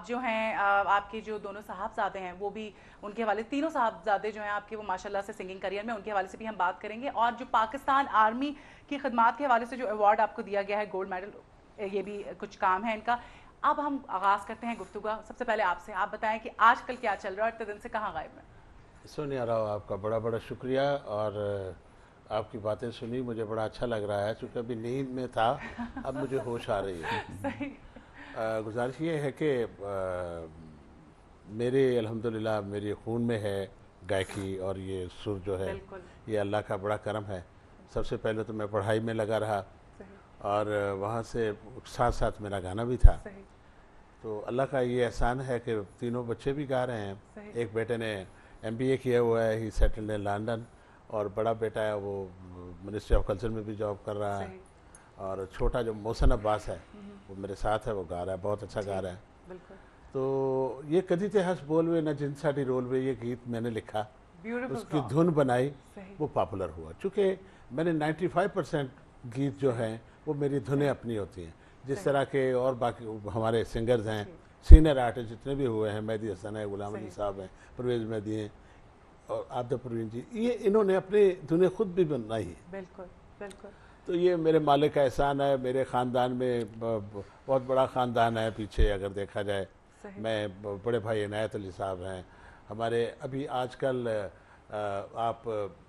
जो हैं आपके जो दोनों साहबजादे हैं वो भी उनके हवाले, तीनों साहबजादे जो हैं आपके वो माशाल्लाह से सिंगिंग करियर में, उनके हवाले से भी हम बात करेंगे। और जो पाकिस्तान आर्मी की खिदमात के हवाले से जो अवार्ड आपको दिया गया है गोल्ड मेडल, ये भी कुछ काम है इनका। अब हम आगाज़ करते हैं गुफ्तगू का। सबसे पहले आपसे आप बताएं कि आजकल क्या चल रहा है और इतने दिन से कहाँ गायब हैं? सोनिया राव, आपका बड़ा बड़ा शुक्रिया। और आपकी बातें सुनी, मुझे बड़ा अच्छा लग रहा है, चूँकि अभी नींद में था, अब मुझे होश आ रही है। सही। गुजारिश ये है कि मेरे अल्हम्दुलिल्लाह मेरे खून में है गायकी, और ये सुर जो है बिल्कुल। ये अल्लाह का बड़ा करम है। सबसे पहले तो मैं पढ़ाई में लगा रहा, सही। और वहाँ से साथ साथ मेरा गाना भी था। सही। तो अल्लाह का ये एहसान है कि तीनों बच्चे भी गा रहे हैं। सही। एक बेटे ने MBA किया हुआ है, ही सेटल्ड इन लंदन, और बड़ा बेटा है वो मिनिस्ट्री ऑफ कल्चर में भी जॉब कर रहा है। सही। और छोटा जो मोहसिन अब्बास है वो मेरे साथ है, वो गा रहा है, बहुत अच्छा गा रहा है। बिल्कुल। तो ये कदी ते हंस बोलवे न जिन साडी रोलवे, ये गीत मैंने लिखा, ब्यूटीफुल उसकी सॉन्ग। धुन बनाई, सही। वो पॉपुलर हुआ। चूँकि मैंने 95% गीत जो हैं वो मेरी धुनें अपनी होती हैं। जिस तरह के और बाकी हमारे सिंगर्स हैं, सीनियर आर्टिस्ट जितने भी हुए हैं, मेहदी हसन है, गुलाम अली साहब हैं, परवेज़ मेहदी हैं, और आबिदा परवीन जी, ये इन्होंने अपनी धुनें खुद भी बनाई हैं। बिल्कुल। बिल्कुल। तो ये मेरे मालिक का एहसान है। मेरे ख़ानदान में बहुत बड़ा ख़ानदान है पीछे, अगर देखा जाए। सही। मैं बड़े भाई इनायत अली साहब हैं हमारे। अभी आजकल आप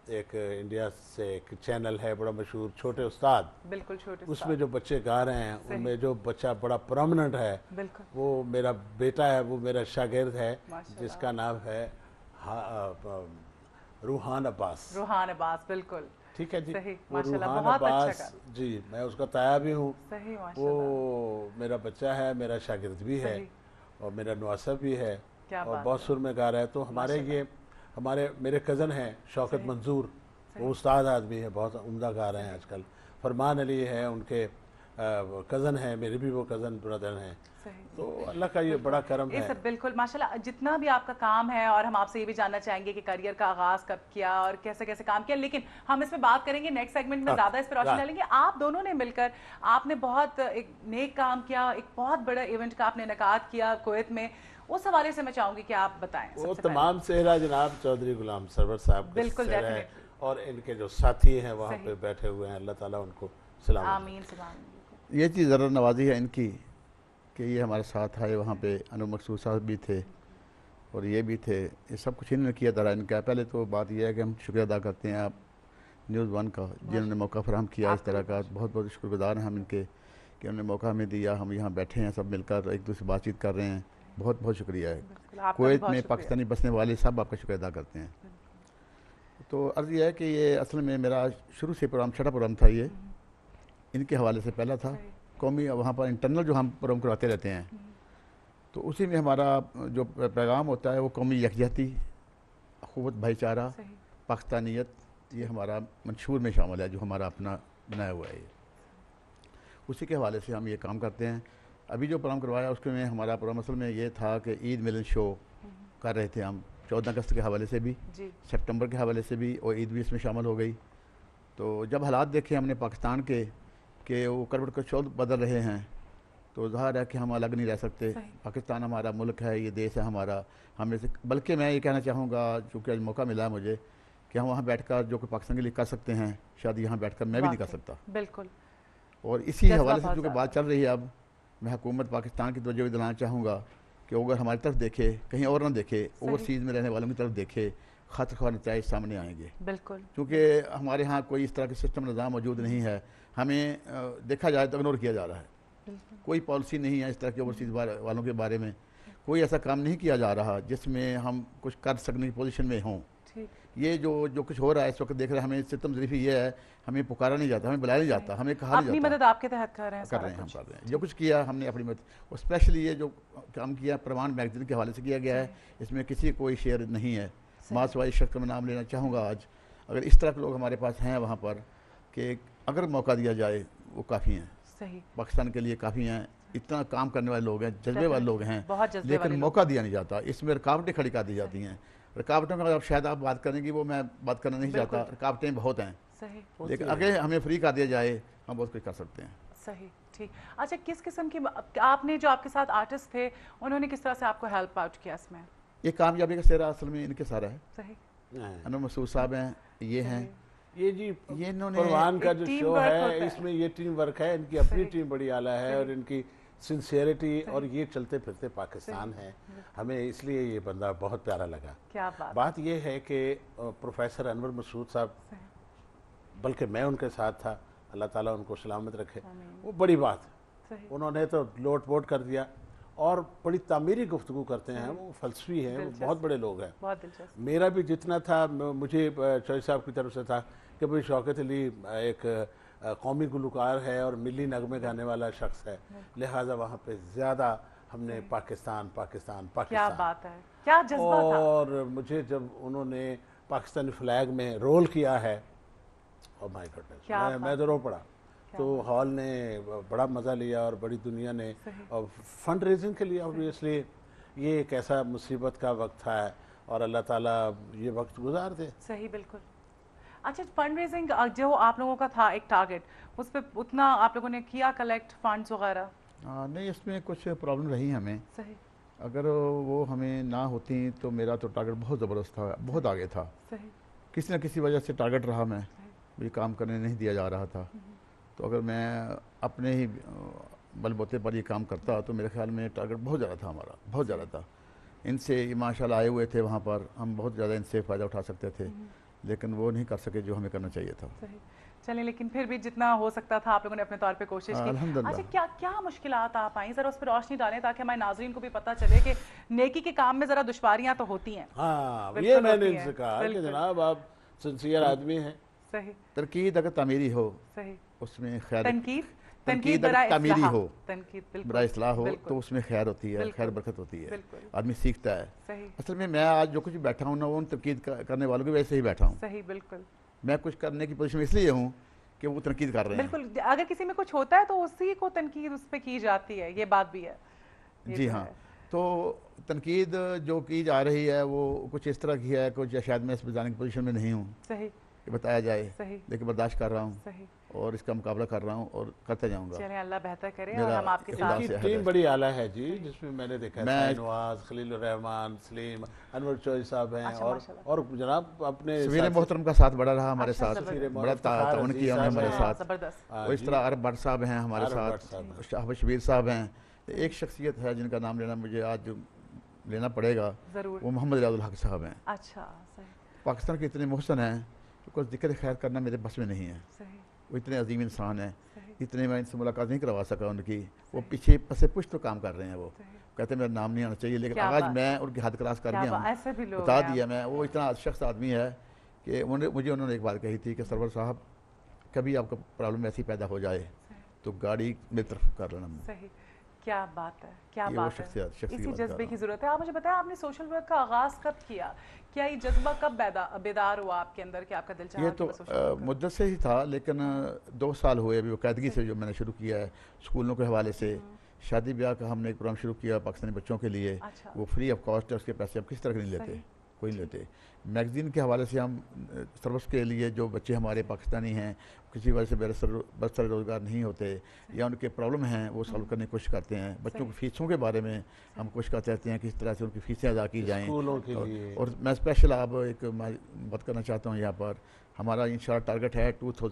एक इंडिया से एक चैनल है बड़ा मशहूर, छोटे उस्ताद, बिल्कुल छोटे उसमें जो बच्चे गा रहे हैं सही। उनमें जो बच्चा बड़ा प्रोमिनेंट है बिल्कुल। वो मेरा बेटा है, वो मेरा शागिर्द है, माशाल्लाह। जिसका नाम है रूहान अब्बास। रूहान अब्बास। बिल्कुल। ठीक है जी। सही। वो माशाल्लाह रूहान बहुत अच्छा अब्बास गा। जी, मैं उसका ताया भी हूँ। सही। वो माशाल्लाह। मेरा बच्चा है, मेरा शागिर्द भी है, सही। और मेरा नुआसब भी है, क्या और बात बहुत है। सुर में गा रहा है। तो हमारे माशाल्लाह। ये हमारे मेरे कज़न हैं शौकत सही। मंजूर, सही। वो उस्ताद आदमी है, बहुत उम्दा गा रहे हैं आजकल। फरमान अली है उनके कज़न हैं, मेरे भी वो कज़न ब्रदर हैं। सही। तो अल्लाह का ये बड़ा करम ये है। सब बिल्कुल माशाल्लाह। जितना भी आपका काम है, और हम आपसे ये भी जानना चाहेंगे कि करियर का आगाज़ कब किया और कैसे कैसे काम किया, लेकिन हम इस पे बात करेंगे नेक्स्ट सेगमेंट में, ज़्यादा इस पर रोशनी डालेंगे। आप दोनों ने मिलकर आपने बहुत एक नेक काम किया, एक बहुत बड़ा इवेंट का आपने इनेकाद किया कुवैत में। उस हवाले से मैं चाहूँगी कि आप बताएं। वो सबसे तमाम सेहरा जनाब चौधरी गुलाम सरवर साहब के बिल्कुल, सेहरा है, डेफिनेटली। और इनके जो साथी हैं वहाँ सही। पे बैठे हुए हैं, अल्लाह ताला उनको सलाम। आमीन सलाम। ये चीज़ ज़रा नवाजी है इनकी कि ये हमारे साथ आए। वहाँ पे अनु मकसूद साहब भी थे और ये भी थे। ये सब कुछ इन्होंने किया तरह इनका। पहले तो बात यह है कि हम शुक्रिया अदा करते हैं आप न्यूज़ वन का, जिन्होंने मौका फराहम किया इस तरह का। बहुत बहुत शुक्रगुजार हैं हम इनके कि उन्होंने मौका हमें दिया। हम यहाँ बैठे हैं सब मिलकर एक दूसरे से बातचीत कर रहे हैं। बहुत बहुत शुक्रिया है। कुवैत में पाकिस्तानी बसने वाले सब आपका शुक्रिया अदा करते हैं। तो अर्ज़ यह है कि ये असल में मेरा शुरू से प्रोग्राम, छठा प्रोग्राम था ये, इनके हवाले से पहला था। कौमी वहाँ पर इंटरनल जो हम प्रोग्राम करवाते रहते हैं, तो उसी में हमारा जो पैगाम होता है वो कौमी यकजहती, अखुवत, भाईचारा, पाकिस्तानियत, ये हमारा मंशूर में शामिल है जो हमारा अपना बनाया हुआ है। उसी के हवाले से हम ये काम करते हैं। अभी जो प्रोग्राम करवाया उसके में हमारा प्रोग्राम असल में ये था कि ईद मिलन शो कर रहे थे हम 14 अगस्त के हवाले से भी, सितंबर के हवाले से भी, और ईद भी इसमें शामिल हो गई। तो जब हालात देखे हमने पाकिस्तान के कि वो करवट को चौध बदल रहे हैं, तो ज़ाहिर है कि हम अलग नहीं रह सकते। पाकिस्तान हमारा मुल्क है, ये देश है हमारा। हमें से बल्कि मैं ये कहना चाहूँगा, चूँकि आज मौका मिला है मुझे कि हम वहाँ बैठकर जो कि पाकिस्तान के लिए कर सकते हैं, शायद यहाँ बैठकर मैं भी नहीं कर सकता। बिल्कुल। और इसी हवाले से चूँकि बात चल रही है, अब मैं हुकूमत पाकिस्तान की तवज्जो दिलाना चाहूँगा कि अगर हमारी तरफ देखे, कहीं और ना देखे, ओवरसीज़ में रहने वालों की तरफ देखे, खतरनाक नतीजे सामने आएंगे। बिल्कुल। क्योंकि हमारे यहाँ कोई इस तरह के सिस्टम निज़ाम मौजूद नहीं है। हमें देखा जाए तो इग्नोर किया जा रहा है। कोई पॉलिसी नहीं है इस तरह के ओवरसीज़ वालों के बारे में। कोई ऐसा काम नहीं किया जा रहा जिसमें हम कुछ कर सकने की पोजीशन में हों। ये जो कुछ हो रहा है इस वक्त देख रहे हैं, हमें सिस्टम ज़रीफ़ी ये है, हमें पुकारा नहीं जाता, हमें बुलाया नहीं जाता, हमें कहा नहीं जाता। अपनी मदद आपके तहत कर रहे हैं, हम कर रहे हैं। जो कुछ किया हमने अपनी मदद, और स्पेशली ये जो काम किया प्रमाण मैगजीन के हवाले से किया गया है, इसमें किसी कोई शेयर नहीं है। मासवाई शख्स का मैं नाम लेना चाहूँगा आज। अगर इस तरह के लोग हमारे पास हैं वहाँ पर कि अगर मौका दिया जाए वो काफ़ी हैं। सही। पाकिस्तान के लिए काफ़ी हैं। इतना काम करने वाले लोग हैं, जज्बे वाले लोग हैं, लेकिन मौका दिया नहीं जाता। इसमें रुकावटें खड़ी कर दी जाती हैं। रुकावटों का शायद आप बात करेंगी, वो मैं बात करना नहीं चाहता। रुकावटें बहुत हैं, लेकिन अगर हमें फ्री कर दिया जाए हम बहुत कुछ कर सकते हैं। सही, ठीक। अच्छा, किस किस्म की आपने जो आपके साथ आर्टिस्ट थे उन्होंने किस तरह से आपको हेल्प आउट किया इसमें? ये कामयाबी का सेहरा असल में इनके सारा है। सही, अनवर मसूद साहब हैं, ये हैं, ये जी ये इन्होंने परवान का एक जो टीम शो वर्क है होता है। इसमें ये टीम वर्क है, इनकी अपनी सही। टीम बड़ी आला है और इनकी सिंसियरिटी और ये चलते फिरते पाकिस्तान है, हमें इसलिए ये बंदा बहुत प्यारा लगा। क्या बात ये है कि प्रोफेसर अनवर मसूद साहब, बल्कि मैं उनके साथ था, अल्लाह ताला उनको सलामत रखे, वो बड़ी बात है। सही, उन्होंने तो लोट पोट कर दिया और बड़ी तामीरी गुफ्तगू करते हैं, वो फलसफी हैं, वो दिलचस्प। बहुत बड़े लोग हैं। बहुत दिलचस्प। मेरा भी जितना था मुझे चौधरी साहब की तरफ से था कि भाई शौकत अली एक कौमी गुलकार है और मिली नगमे गाने वाला शख्स है, लिहाजा वहाँ पे ज़्यादा हमने पाकिस्तान पाकिस्तान क्या पाकिस्तान, बात है, क्या जज्बा था। और मुझे जब उन्होंने पाकिस्तानी फ्लैग में रोल किया है, और माय क्या गॉडनेस, मैं तो रो पड़ा। क्या तो हॉल ने बड़ा मज़ा लिया और बड़ी दुनिया ने, और फंड रेजिंग के लिए ऑब्वियसली ये एक ऐसा मुसीबत का वक्त था और अल्लाह ताला ये वक्त गुजार दे। सही, बिल्कुल। अच्छा, फंड रेजिंग जो आप लोगों का था एक टारगेट, उस पर उतना आप लोगों ने किया कलेक्ट फंड्स वगैरह? नहीं, इसमें कुछ प्रॉब्लम रही हमें। सही, अगर वो हमें ना होती तो मेरा तो टारगेट बहुत ज़बरदस्त था, बहुत आगे था। सही, किसी न किसी वजह से टारगेट रहा, मैं भी काम करने नहीं दिया जा रहा था। तो अगर मैं अपने ही बलबूते पर ये काम करता तो मेरे ख्याल में टारगेट बहुत ज़्यादा था हमारा, बहुत ज़्यादा था। इनसे माशाल्लाह आए हुए थे वहाँ पर, हम बहुत ज़्यादा इनसे फ़ायदा उठा सकते थे, लेकिन वो नहीं कर सके जो हमें करना चाहिए था। सही। चलिए, लेकिन फिर भी जितना हो सकता था आप लोगों ने अपने तौर पे कोशिश की। अल्हम्दुलिल्लाह। अच्छा, क्या क्या मुश्किलात आप आई, ज़रा उस पर रोशनी डालें ताकि हमारे नाज़रीन को भी पता चले कि नेकी के काम में ज़रा दुश्वारियाँ तो होती हैं। हाँ, बिल्कुल ये मैंने होती है, इनसे कहा कि बिल्कुल। जनाब आप सिंसियर आदमी हैं। सही, तरकीद अगर तामीरी हो, सही। उसमें खैर, तनकीद, तनकीद बराए अगर तामीरी इस्लाह, हो, तनकीद, बिल्कुल, बड़ा इस्लाह हो, बिल्कुल, तो उसमें खैर होती है, बिल्कुल, खैर बरकत होती है, बिल्कुल। आदमी सीखता है। सही, असल में मैं आज जो कुछ बैठा हूँ ना, वो उन तनकीद करने वालों की वजह से ही बैठा हूँ। सही, बिल्कुल, मैं कुछ करने की पोजीशन में इसलिए हूँ कि वो तनकीद कर रहे हैं। बिल्कुल। अगर किसी में कुछ होता है तो उसी को तनकीद उस पर की जाती है, ये बात भी है। ये जी तो हाँ, है। तो तनकीद जो की जा रही है वो कुछ इस तरह की है, कुछ शायद मैं इस बताने की पोजीशन में नहीं हूँ सही, कि बताया जाए, सही, लेकिन बर्दाश्त कर रहा हूँ सही। और इसका मुकाबला कर रहा हूँ और करते जाऊँगा। चलिए, अल्लाह बेहतर करे और मेरा हम आपके इल्हाम साथ। से इनकी हद टीम है। बड़ी आला है जी, जिसमें मैंने देखा है मैं- साई नवाज, खलीलुर रहमान, सलीम, अनवर चौधरी साहब हैं, अच्छा, माशाल्लाह। और जनाब अपने सवीर साथी- मोहतरम का साथ बड़ा रहा हमारे अच्छा, साथ, जबरदस्त। बड़ा ताउन किया उन्होंने हमारे हाँ, साथ। जबरदस्त। हाँ, और इस जी। तरह अरब भट्ट साहब हैं हमारे अरब भट्ट साथ, साहब। शाह शबीर साहब हैं। एक शख्सियत है जिनका नाम लेना मुझे आज लेना पड़ेगा, जरूर। वो मोहम्मद रियाजुल हक साहब हैं। अच्छा, सही, पाकिस्तान के इतने मोहसन हैं कि कुछ जिक्र खैर करना मेरे बस में नहीं है। सही, वो इतने अजीम इंसान हैं, सही, इतने मैं इनसे मुलाकात नहीं करवा सका उनकी। वो पीछे पसे पुश तो काम कर रहे हैं, वो सही। कहते हैं मेरा नाम नहीं आना चाहिए, लेकिन क्या आज बात। मैं उनकी हद क्रॉस कर क्या गया बात, हूँ, ऐसे भी लोग बता हैं। दिया मैं। वो इतना शख्स आदमी है कि मुझे उन्होंने एक बात कही थी कि सरवर साहब कभी आपको प्रॉब्लम ऐसी पैदा हो जाए तो गाड़ी मेरी तरफ कर लेना। सही, क्या बात है, क्या ये वो बात है। शख्सियत इसी बात जज्बे कर की रहा जरूरत है। आप मुझे बताएं, आपने सोशल वर्क का आगाज कब किया? क्या ये जज्बा कब बेदार हुआ आपके अंदर कि आपका दिल चाहा ये कि तो मैं सोशल वर्क करूं? मुद्दत से ही था, लेकिन 2 साल हुए अभी बाकायदगी से जो मैंने शुरू किया है स्कूलों के हवाले से। शादी ब्याह का हमने एक प्रोग्राम शुरू किया पाकिस्तानी बच्चों के लिए, अच्छा। वो फ्री ऑफ कॉस्ट है, उसके पैसे अब किस तरह के नहीं लेते, सही। कोई नहीं लेते। मैगजीन के हवाले से हम सर्विस के लिए जो बच्चे हमारे पाकिस्तानी हैं किसी वजह से बरसर रोज़गार नहीं होते या उनके प्रॉब्लम हैं, वो सॉल्व करने की कोशिश करते हैं। बच्चों की फ़ीसों के बारे में हम कोशिश करते रहते हैं किस तरह से उनकी फ़ीसें अदा की जाएँ। स्कूलों के लिए। और मैं स्पेशल अब एक बात करना चाहता हूँ यहाँ पर, हमारा इंशाल्लाह टारगेट है 2000